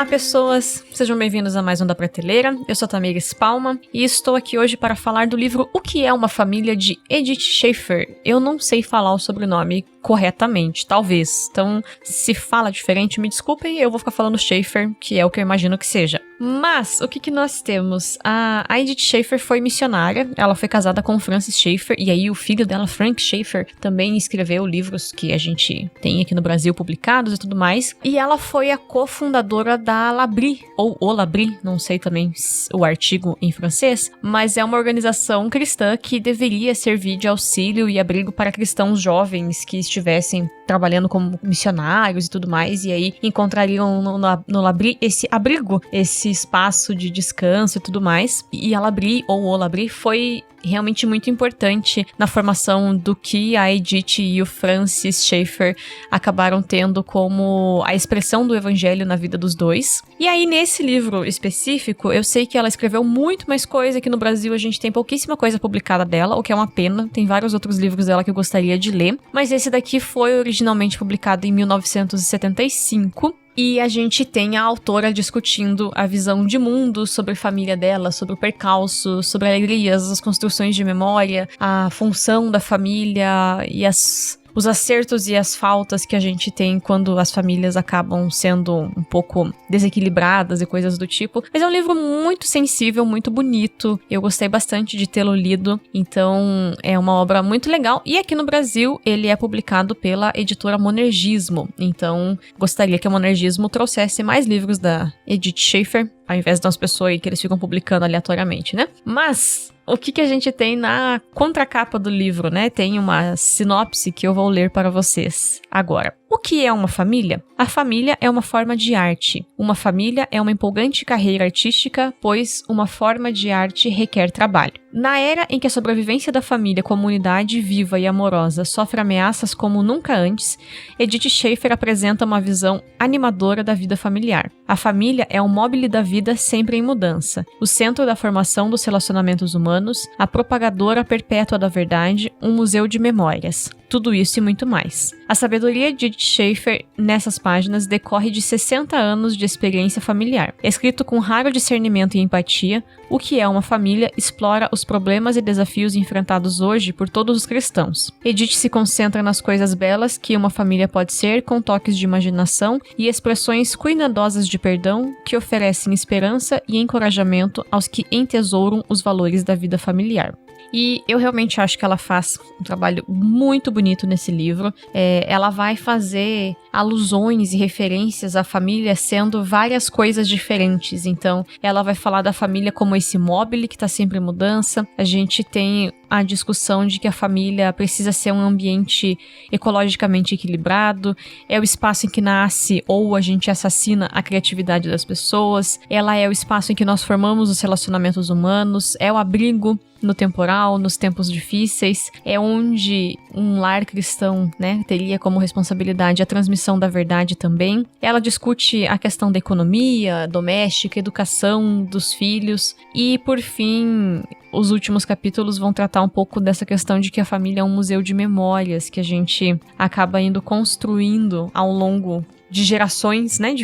Olá pessoas, sejam bem-vindos a mais um Da Prateleira. Eu sou a Tamires Palma e estou aqui hoje para falar do livro O que é uma Família, de Edith Schaeffer. Eu não sei falar o sobrenome corretamente, talvez. Então, se fala diferente, me desculpem, eu vou ficar falando Schaeffer, que é o que eu imagino que seja. Mas, o que nós temos? A Edith Schaeffer foi missionária, ela foi casada com Francis Schaeffer, e aí o filho dela, Frank Schaeffer, também escreveu livros que a gente tem aqui no Brasil publicados e tudo mais. E ela foi a cofundadora da L'Abri, ou O L'Abri, não sei também o artigo em francês, mas é uma organização cristã que deveria servir de auxílio e abrigo para cristãos jovens que estivessem trabalhando como missionários e tudo mais, e aí encontrariam no L'Abri esse abrigo, esse espaço de descanso e tudo mais. E a L'Abri, ou O L'Abri, foi realmente muito importante na formação do que a Edith e o Francis Schaeffer acabaram tendo como a expressão do evangelho na vida dos dois. E aí, nesse livro específico, eu sei que ela escreveu muito mais coisa, que no Brasil a gente tem pouquíssima coisa publicada dela, o que é uma pena. Tem vários outros livros dela que eu gostaria de ler, mas esse daqui foi originalmente publicado em 1975. E a gente tem a autora discutindo a visão de mundo sobre a família dela, sobre o percalço, sobre alegrias, as construções de memória, a função da família e os acertos e as faltas que a gente tem quando as famílias acabam sendo um pouco desequilibradas e coisas do tipo. Mas é um livro muito sensível, muito bonito. Eu gostei bastante de tê-lo lido. Então, é uma obra muito legal. E aqui no Brasil, ele é publicado pela editora Monergismo. Então, gostaria que a Monergismo trouxesse mais livros da Edith Schaeffer, ao invés das pessoas aí que eles ficam publicando aleatoriamente, né? Mas o que a gente tem na contracapa do livro, né? Tem uma sinopse que eu vou ler para vocês agora. O que é uma família? A família é uma forma de arte. Uma família é uma empolgante carreira artística, pois uma forma de arte requer trabalho. Na era em que a sobrevivência da família como unidade viva e amorosa sofre ameaças como nunca antes, Edith Schaeffer apresenta uma visão animadora da vida familiar. A família é o mobile da vida sempre em mudança, o centro da formação dos relacionamentos humanos, a propagadora perpétua da verdade, um museu de memórias. Tudo isso e muito mais. A sabedoria de Edith Schaeffer nessas páginas decorre de 60 anos de experiência familiar. Escrito com raro discernimento e empatia, O que é uma família explora os problemas e desafios enfrentados hoje por todos os cristãos. Edith se concentra nas coisas belas que uma família pode ser, com toques de imaginação e expressões cuidadosas de perdão que oferecem esperança e encorajamento aos que entesouram os valores da vida familiar. E eu realmente acho que ela faz um trabalho muito bonito nesse livro. Ela vai fazer alusões e referências à família sendo várias coisas diferentes. Então, ela vai falar da família como esse mobile que está sempre em mudança. A gente tem a discussão de que a família precisa ser um ambiente ecologicamente equilibrado. É o espaço em que nasce ou a gente assassina a criatividade das pessoas. Ela é o espaço em que nós formamos os relacionamentos humanos. É o abrigo no temporal, nos tempos difíceis. É onde um lar cristão, né, teria como responsabilidade a transmissão da verdade também. Ela discute a questão da economia doméstica, educação dos filhos e, por fim, os últimos capítulos vão tratar um pouco dessa questão de que a família é um museu de memórias que a gente acaba indo construindo ao longo de gerações, né,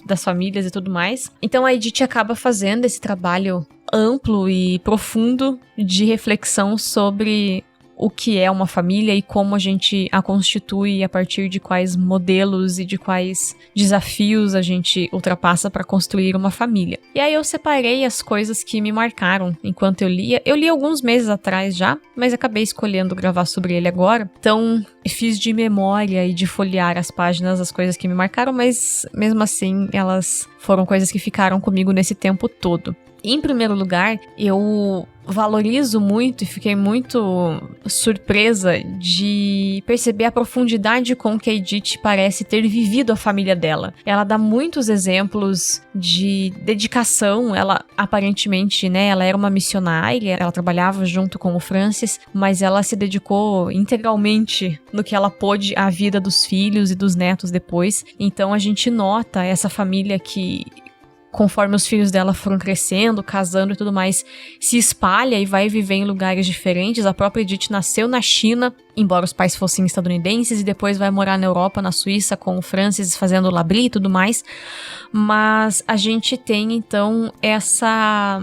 das famílias e tudo mais. Então a Edith acaba fazendo esse trabalho amplo e profundo de reflexão sobre o que é uma família e como a gente a constitui, a partir de quais modelos e de quais desafios a gente ultrapassa para construir uma família. E aí eu separei as coisas que me marcaram enquanto eu lia. Eu li alguns meses atrás já, mas acabei escolhendo gravar sobre ele agora. Então, fiz de memória e de folhear as páginas as coisas que me marcaram, mas mesmo assim elas foram coisas que ficaram comigo nesse tempo todo. Em primeiro lugar, eu valorizo muito e fiquei muito surpresa de perceber a profundidade com que a Edith parece ter vivido a família dela. Ela dá muitos exemplos de dedicação. Ela, aparentemente, né, ela era uma missionária, ela trabalhava junto com o Francis, mas ela se dedicou integralmente no que ela pôde à vida dos filhos e dos netos depois. Então a gente nota essa família que conforme os filhos dela foram crescendo, casando e tudo mais, se espalha e vai viver em lugares diferentes. A própria Edith nasceu na China, embora os pais fossem estadunidenses, e depois vai morar na Europa, na Suíça, com o Francis, fazendo labri e tudo mais. Mas a gente tem, então, essa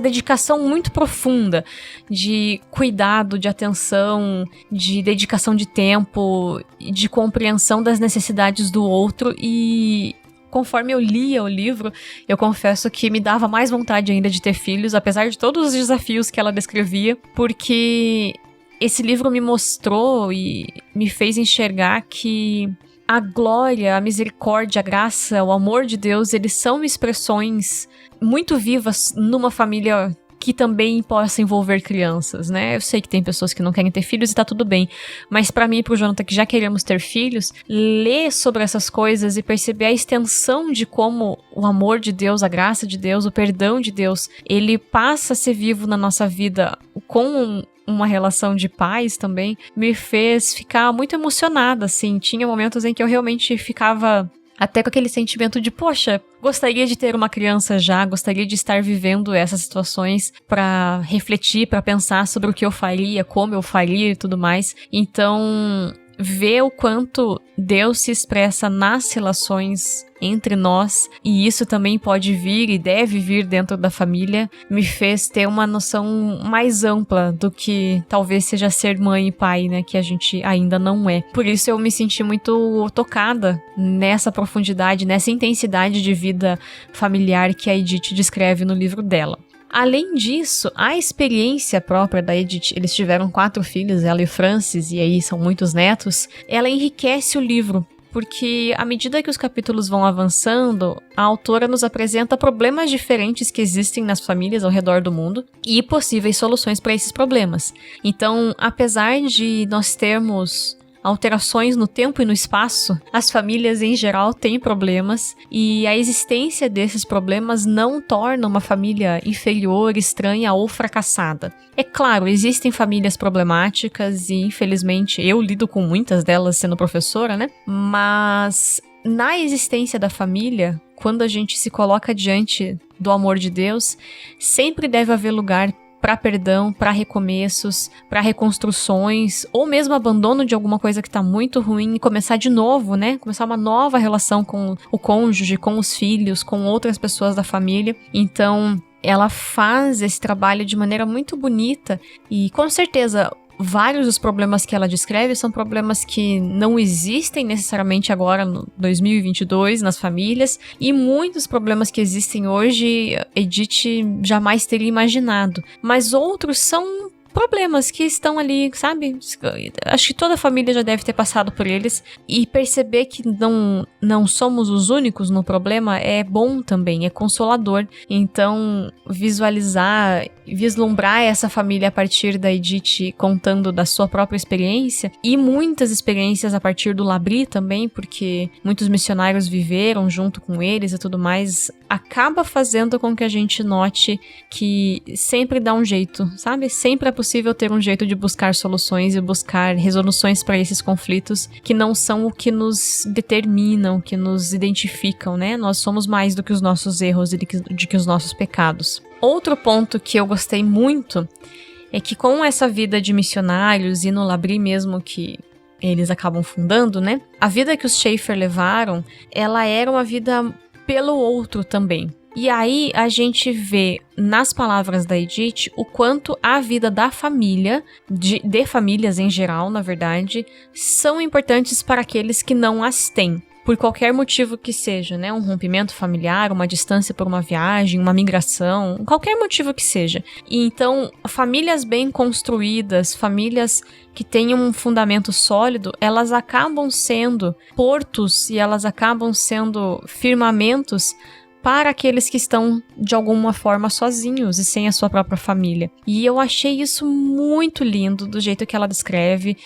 dedicação muito profunda de cuidado, de atenção, de dedicação de tempo, de compreensão das necessidades do outro. E conforme eu lia o livro, eu confesso que me dava mais vontade ainda de ter filhos, apesar de todos os desafios que ela descrevia, porque esse livro me mostrou e me fez enxergar que a glória, a misericórdia, a graça, o amor de Deus, eles são expressões muito vivas numa família que também possa envolver crianças, né? Eu sei que tem pessoas que não querem ter filhos e tá tudo bem, mas pra mim e pro Jonathan, que já queremos ter filhos, ler sobre essas coisas e perceber a extensão de como o amor de Deus, a graça de Deus, o perdão de Deus, ele passa a ser vivo na nossa vida com uma relação de paz também, me fez ficar muito emocionada, assim. Tinha momentos em que eu realmente ficava até com aquele sentimento de, poxa, gostaria de ter uma criança já, gostaria de estar vivendo essas situações pra refletir, pra pensar sobre o que eu faria, como eu faria e tudo mais. Então, ver o quanto Deus se expressa nas relações entre nós, e isso também pode vir e deve vir dentro da família, me fez ter uma noção mais ampla do que talvez seja ser mãe e pai, né, que a gente ainda não é. Por isso eu me senti muito tocada nessa profundidade, nessa intensidade de vida familiar que a Edith descreve no livro dela. Além disso, a experiência própria da Edith, eles tiveram 4 filhos, ela e o Francis, e aí são muitos netos, ela enriquece o livro, porque à medida que os capítulos vão avançando, a autora nos apresenta problemas diferentes que existem nas famílias ao redor do mundo e possíveis soluções para esses problemas. Então, apesar de nós termos alterações no tempo e no espaço, as famílias em geral têm problemas, e a existência desses problemas não torna uma família inferior, estranha ou fracassada. É claro, existem famílias problemáticas e, infelizmente, eu lido com muitas delas sendo professora, né? Mas na existência da família, quando a gente se coloca diante do amor de Deus, sempre deve haver lugar para perdão, para recomeços, para reconstruções, ou mesmo abandono de alguma coisa que tá muito ruim e começar de novo, né? Começar uma nova relação com o cônjuge, com os filhos, com outras pessoas da família. Então, ela faz esse trabalho de maneira muito bonita e, com certeza, vários dos problemas que ela descreve são problemas que não existem necessariamente agora no 2022 nas famílias, e muitos problemas que existem hoje Edith jamais teria imaginado, mas outros são problemas que estão ali, sabe? Acho que toda família já deve ter passado por eles, e perceber que não somos os únicos no problema é bom também, é consolador. Então, vislumbrar essa família a partir da Edith contando da sua própria experiência, e muitas experiências a partir do Labri também, porque muitos missionários viveram junto com eles e tudo mais, acaba fazendo com que a gente note que sempre dá um jeito, sabe? Sempre é possível ter um jeito de buscar soluções e buscar resoluções para esses conflitos que não são o que nos determinam, que nos identificam, né? Nós somos mais do que os nossos erros e de que os nossos pecados. Outro ponto que eu gostei muito é que, com essa vida de missionários e no Labri mesmo que eles acabam fundando, né? A vida que os Schaeffer levaram, ela era uma vida pelo outro também. E aí a gente vê nas palavras da Edith o quanto a vida da família, de famílias em geral, na verdade, são importantes para aqueles que não as têm. Por qualquer motivo que seja, né? Um rompimento familiar, uma distância por uma viagem, uma migração, qualquer motivo que seja. E então, famílias bem construídas, famílias que tenham um fundamento sólido, elas acabam sendo portos e elas acabam sendo firmamentos para aqueles que estão, de alguma forma, sozinhos e sem a sua própria família. E eu achei isso muito lindo, do jeito que ela descreve,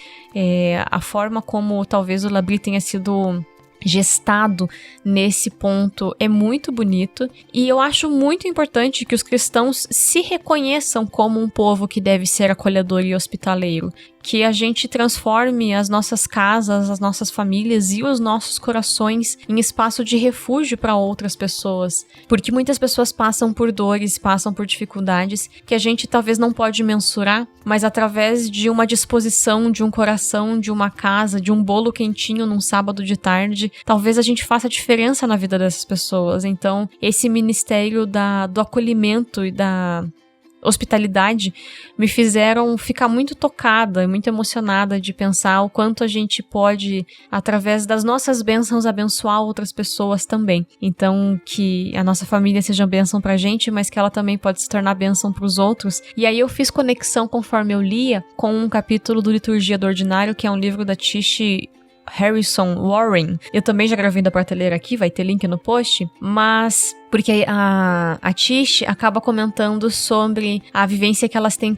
a forma como talvez o Labri tenha sido gestado nesse ponto é muito bonito, e eu acho muito importante que os cristãos se reconheçam como um povo que deve ser acolhedor e hospitaleiro, que a gente transforme as nossas casas, as nossas famílias e os nossos corações em espaço de refúgio para outras pessoas. Porque muitas pessoas passam por dores, passam por dificuldades que a gente talvez não pode mensurar, mas através de uma disposição, de um coração, de uma casa, de um bolo quentinho num sábado de tarde, talvez a gente faça diferença na vida dessas pessoas. Então, esse ministério do acolhimento e da hospitalidade me fizeram ficar muito tocada e muito emocionada de pensar o quanto a gente pode, através das nossas bênçãos, abençoar outras pessoas também. Então, que a nossa família seja bênção pra gente, mas que ela também pode se tornar bênção pros outros. E aí eu fiz conexão, conforme eu lia, com um capítulo do Liturgia do Ordinário, que é um livro da Tish Harrison Warren. Eu também já gravei da prateleira aqui, vai ter link no post, mas porque a Tish acaba comentando sobre a vivência que elas têm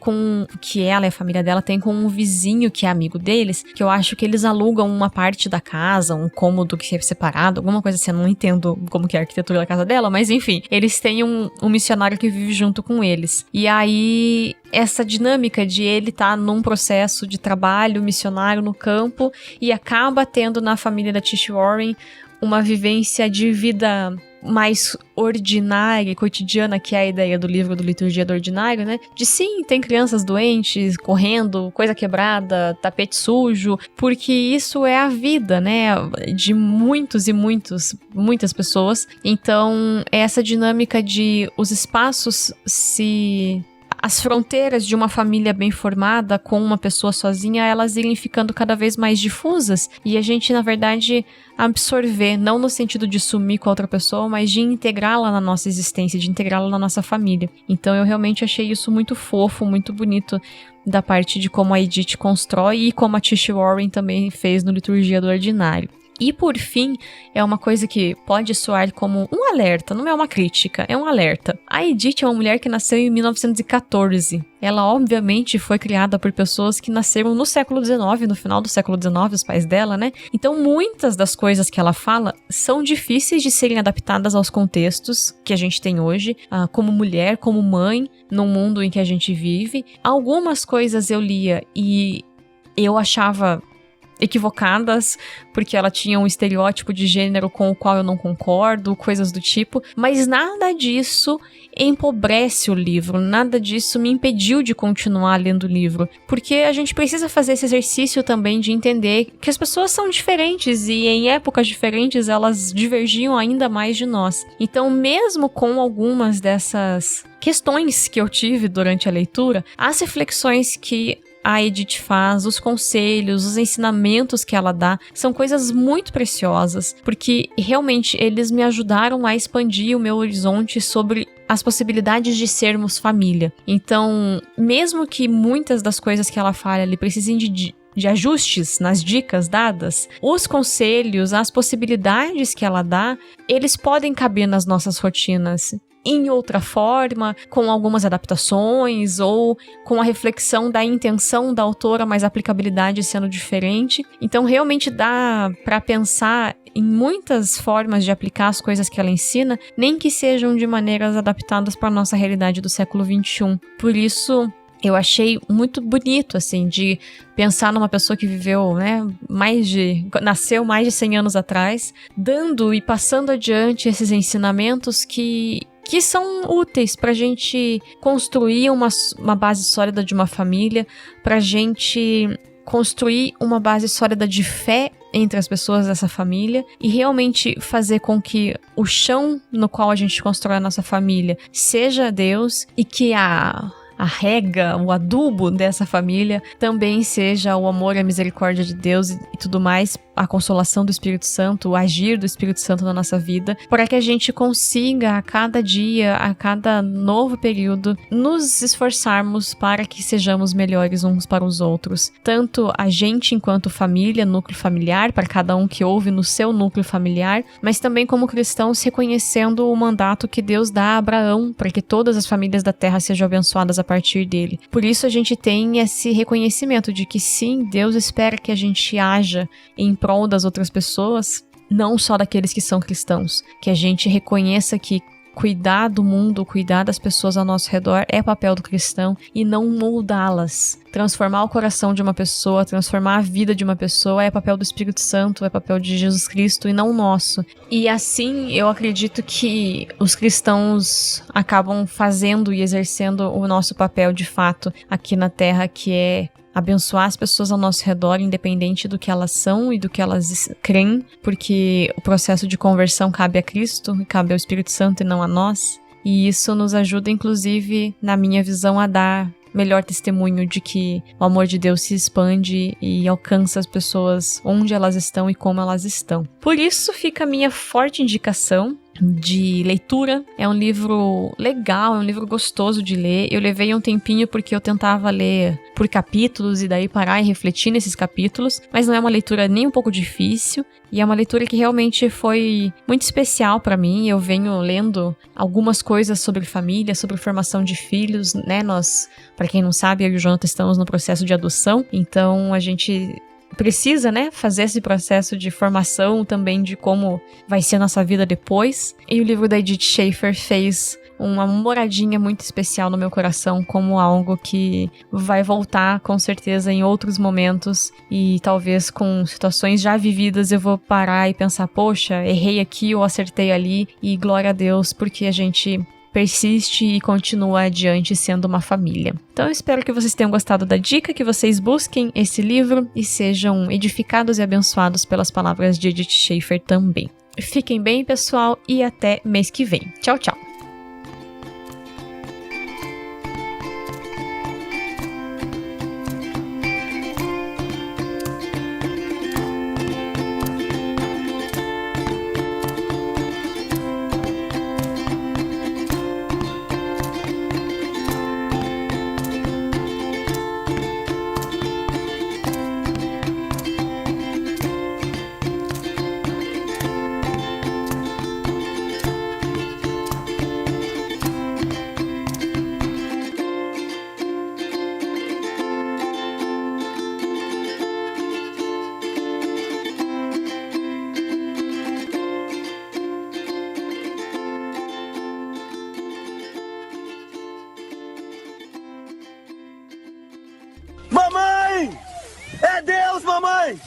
que ela e a família dela tem com um vizinho que é amigo deles, que eu acho que eles alugam uma parte da casa, um cômodo que é separado, alguma coisa assim, eu não entendo como que é a arquitetura da casa dela, mas enfim, eles têm um missionário que vive junto com eles. E aí, essa dinâmica de ele estar num processo de trabalho missionário no campo e acaba tendo na família da Tish Warren uma vivência de vida mais ordinária e cotidiana, que é a ideia do livro do Liturgia do Ordinário, né? De sim, tem crianças doentes, correndo, coisa quebrada, tapete sujo, porque isso é a vida, né? De muitas pessoas. Então, essa dinâmica de os espaços as fronteiras de uma família bem formada com uma pessoa sozinha, elas irem ficando cada vez mais difusas e a gente, na verdade, absorver, não no sentido de sumir com a outra pessoa, mas de integrá-la na nossa existência, de integrá-la na nossa família. Então eu realmente achei isso muito fofo, muito bonito da parte de como a Edith constrói e como a Tish Warren também fez no Liturgia do Ordinário. E por fim, é uma coisa que pode soar como um alerta, não é uma crítica, é um alerta. A Edith é uma mulher que nasceu em 1914. Ela obviamente foi criada por pessoas que nasceram no século XIX, no final do século XIX, os pais dela, né? Então muitas das coisas que ela fala são difíceis de serem adaptadas aos contextos que a gente tem hoje, como mulher, como mãe, no mundo em que a gente vive. Algumas coisas eu lia e eu achava equivocadas, porque ela tinha um estereótipo de gênero com o qual eu não concordo, coisas do tipo, mas nada disso empobrece o livro, nada disso me impediu de continuar lendo o livro, porque a gente precisa fazer esse exercício também de entender que as pessoas são diferentes e em épocas diferentes elas divergiam ainda mais de nós. Então, mesmo com algumas dessas questões que eu tive durante a leitura, as reflexões que a Edith faz, os conselhos, os ensinamentos que ela dá, são coisas muito preciosas, porque realmente eles me ajudaram a expandir o meu horizonte sobre as possibilidades de sermos família. Então, mesmo que muitas das coisas que ela fala ali precisem de ajustes nas dicas dadas, os conselhos, as possibilidades que ela dá, eles podem caber nas nossas rotinas em outra forma, com algumas adaptações ou com a reflexão da intenção da autora, mas a aplicabilidade sendo diferente. Então, realmente dá para pensar em muitas formas de aplicar as coisas que ela ensina, nem que sejam de maneiras adaptadas para a nossa realidade do século XXI. Por isso, eu achei muito bonito, assim, de pensar numa pessoa que viveu, né, nasceu mais de 100 anos atrás, dando e passando adiante esses ensinamentos que são úteis pra gente construir uma base sólida de uma família, pra gente construir uma base sólida de fé entre as pessoas dessa família e realmente fazer com que o chão no qual a gente constrói a nossa família seja Deus e que a rega, o adubo dessa família também seja o amor e a misericórdia de Deus e tudo mais, a consolação do Espírito Santo, o agir do Espírito Santo na nossa vida, para que a gente consiga a cada dia, a cada novo período, nos esforçarmos para que sejamos melhores uns para os outros. Tanto a gente enquanto família, núcleo familiar, para cada um que ouve no seu núcleo familiar, mas também como cristãos reconhecendo o mandato que Deus dá a Abraão, para que todas as famílias da terra sejam abençoadas a partir dele. Por isso a gente tem esse reconhecimento de que sim, Deus espera que a gente haja em prol das outras pessoas, não só daqueles que são cristãos, que a gente reconheça que cuidar do mundo, cuidar das pessoas ao nosso redor é papel do cristão e não moldá-las. Transformar o coração de uma pessoa, transformar a vida de uma pessoa é papel do Espírito Santo, é papel de Jesus Cristo e não nosso. E assim, eu acredito que os cristãos acabam fazendo e exercendo o nosso papel de fato aqui na Terra, que é abençoar as pessoas ao nosso redor, independente do que elas são e do que elas creem, porque o processo de conversão cabe a Cristo, cabe ao Espírito Santo e não a nós. E isso nos ajuda, inclusive, na minha visão, a dar melhor testemunho de que o amor de Deus se expande e alcança as pessoas onde elas estão e como elas estão. Por isso fica a minha forte indicação de leitura. É um livro legal, é um livro gostoso de ler. Eu levei um tempinho porque eu tentava ler por capítulos e daí parar e refletir nesses capítulos, mas não é uma leitura nem um pouco difícil e é uma leitura que realmente foi muito especial para mim. Eu venho lendo algumas coisas sobre família, sobre formação de filhos, né? Nós, para quem não sabe, eu e o Jonathan estamos no processo de adoção, então a gente precisa, né, fazer esse processo de formação também de como vai ser a nossa vida depois. E o livro da Edith Schaefer fez uma moradinha muito especial no meu coração, como algo que vai voltar com certeza em outros momentos e talvez com situações já vividas eu vou parar e pensar, poxa, errei aqui ou acertei ali, e glória a Deus porque a gente persiste e continua adiante sendo uma família. Então eu espero que vocês tenham gostado da dica, que vocês busquem esse livro e sejam edificados e abençoados pelas palavras de Edith Schaefer também. Fiquem bem, pessoal, e até mês que vem. Tchau, tchau! Mamãe! É Deus, mamãe!